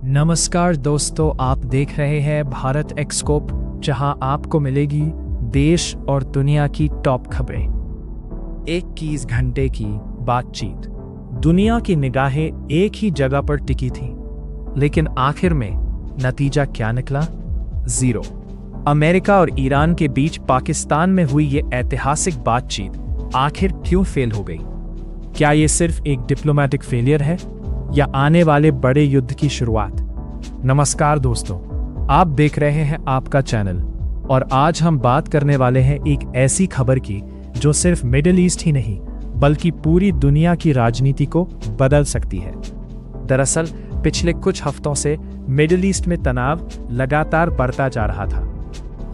नमस्कार दोस्तों, आप देख रहे हैं भारत एक्सकोप, जहां आपको मिलेगी देश और दुनिया की टॉप खबरें। 21 घंटे की बातचीत। दुनिया की निगाहें एक ही जगह पर टिकी थीं, लेकिन आखिर में नतीजा क्या निकला? जीरो। अमेरिका और ईरान के बीच पाकिस्तान में हुई ये ऐतिहासिक बातचीत आखिर क्यों फेल हो गई? क्या ये सिर्फ एक डिप्लोमेटिक फेलियर है या आने वाले बड़े युद्ध की शुरुआत? नमस्कार दोस्तों, आप देख रहे हैं आपका चैनल और आज हम बात करने वाले हैं एक ऐसी खबर की जो सिर्फ मिडिल ईस्ट ही नहीं बल्कि पूरी दुनिया की राजनीति को बदल सकती है। दरअसल पिछले कुछ हफ्तों से मिडिल ईस्ट में तनाव लगातार बढ़ता जा रहा था।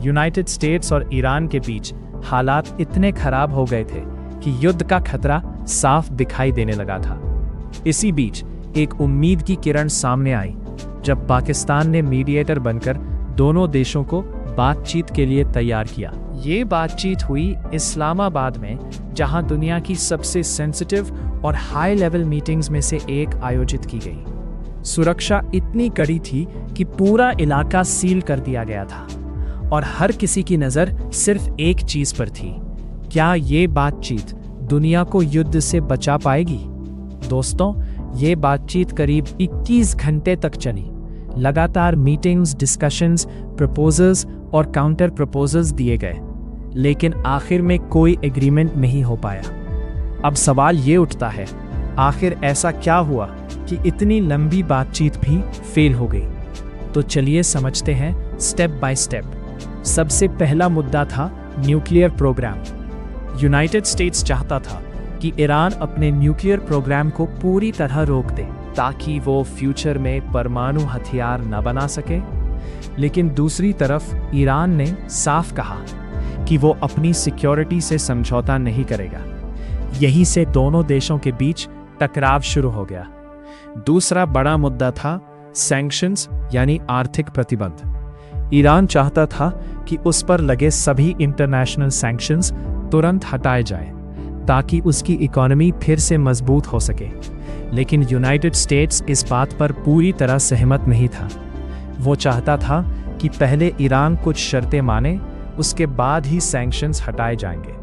यूनाइटेड स्टेट्स और ईरान के बीच हालात इतने खराब हो गए थे कि युद्ध का खतरा साफ दिखाई देने लगा था। इसी बीच एक उम्मीद की किरण सामने आई जब पाकिस्तान ने मीडिएटर बनकर दोनों देशों को बातचीत के लिए तैयार किया। ये बातचीत हुई इस्लामाबाद में, जहां दुनिया की सबसे सेंसिटिव और हाई लेवल मीटिंग्स में से एक आयोजित की गई। सुरक्षा इतनी कड़ी थी कि पूरा इलाका सील कर दिया गया था और हर किसी की नज़र सिर्फ एक चीज पर थी। क्या ये बातचीत दुनिया को युद्ध से बचा पाएगी? दोस्तों, ये बातचीत करीब 21 घंटे तक चली। लगातार मीटिंग्स, डिस्कशंस, प्रपोजल्स और काउंटर प्रपोजल्स दिए गए, लेकिन आखिर में कोई एग्रीमेंट नहीं हो पाया। अब सवाल ये उठता है, आखिर ऐसा क्या हुआ कि इतनी लंबी बातचीत भी फेल हो गई? तो चलिए समझते हैं स्टेप बाय स्टेप। सबसे पहला मुद्दा था न्यूक्लियर प्रोग्राम। यूनाइटेड स्टेट्स चाहता था कि ईरान अपने न्यूक्लियर प्रोग्राम को पूरी तरह रोक दे ताकि वो फ्यूचर में परमाणु हथियार न बना सके। लेकिन दूसरी तरफ ईरान ने साफ कहा कि वो अपनी सिक्योरिटी से समझौता नहीं करेगा। यहीं से दोनों देशों के बीच टकराव शुरू हो गया। दूसरा बड़ा मुद्दा था सैंक्शंस यानी आर्थिक प्रतिबंध। ईरान चाहता था कि उस पर लगे सभी इंटरनेशनल सैंक्शंस तुरंत हटाए जाएं ताकि उसकी इकोनॉमी फिर से मजबूत हो सके। लेकिन यूनाइटेड स्टेट्स इस बात पर पूरी तरह सहमत नहीं था। वो चाहता था कि पहले ईरान कुछ शर्तें माने, उसके बाद ही सैंक्शंस हटाए जाएंगे।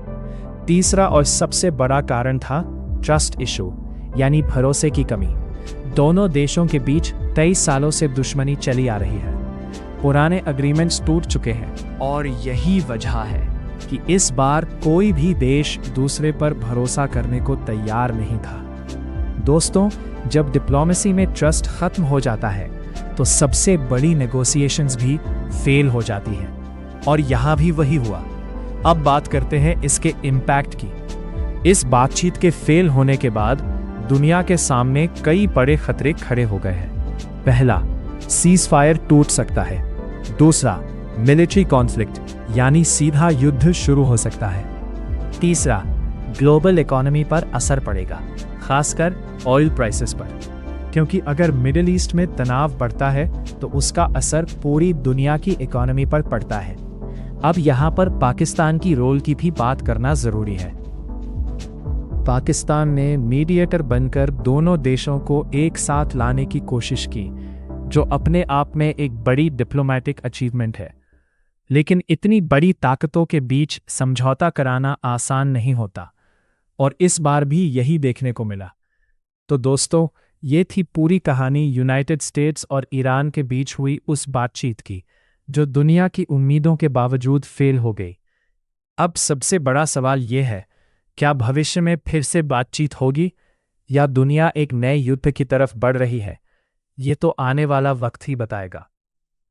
तीसरा और सबसे बड़ा कारण था ट्रस्ट इशू यानी भरोसे की कमी। दोनों देशों के बीच 23 सालों से दुश्मनी चली आ रही है। पुराने एग्रीमेंट्स टूट चुके हैं और यही वजह है कि इस बार कोई भी देश दूसरे पर भरोसा करने को तैयार नहीं था। दोस्तों, जब डिप्लोमेसी में ट्रस्ट खत्म हो जाता है तो सबसे बड़ी नेगोशिएशंस भी फेल हो जाती हैं, और यहाँ भी वही हुआ। अब बात करते हैं इसके इम्पैक्ट की। इस बातचीत के फेल होने के बाद दुनिया के सामने कई बड़े खतरे खड़े हो गए हैं। पहला, सीज फायर टूट सकता है। दूसरा, मिलिट्री कॉन्फ्लिक्ट यानी सीधा युद्ध शुरू हो सकता है। तीसरा, ग्लोबल इकोनॉमी पर असर पड़ेगा, खासकर ऑयल प्राइसेस पर, क्योंकि अगर मिडिल ईस्ट में तनाव बढ़ता है तो उसका असर पूरी दुनिया की इकोनॉमी पर पड़ता है। अब यहाँ पर पाकिस्तान की रोल की भी बात करना जरूरी है। पाकिस्तान ने मीडिएटर बनकर दोनों देशों को एक साथ लाने की कोशिश की, जो अपने आप में एक बड़ी डिप्लोमेटिक अचीवमेंट है। लेकिन इतनी बड़ी ताकतों के बीच समझौता कराना आसान नहीं होता, और इस बार भी यही देखने को मिला। तो दोस्तों, ये थी पूरी कहानी यूनाइटेड स्टेट्स और ईरान के बीच हुई उस बातचीत की जो दुनिया की उम्मीदों के बावजूद फेल हो गई। अब सबसे बड़ा सवाल ये है, क्या भविष्य में फिर से बातचीत होगी या दुनिया एक नए युद्ध की तरफ बढ़ रही है? ये तो आने वाला वक्त ही बताएगा।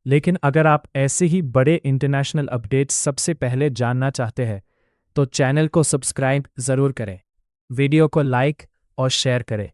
लेकिन अगर आप ऐसे ही बड़े इंटरनेशनल अपडेट्स सबसे पहले जानना चाहते हैं तो चैनल को सब्सक्राइब ज़रूर करें, वीडियो को लाइक और शेयर करें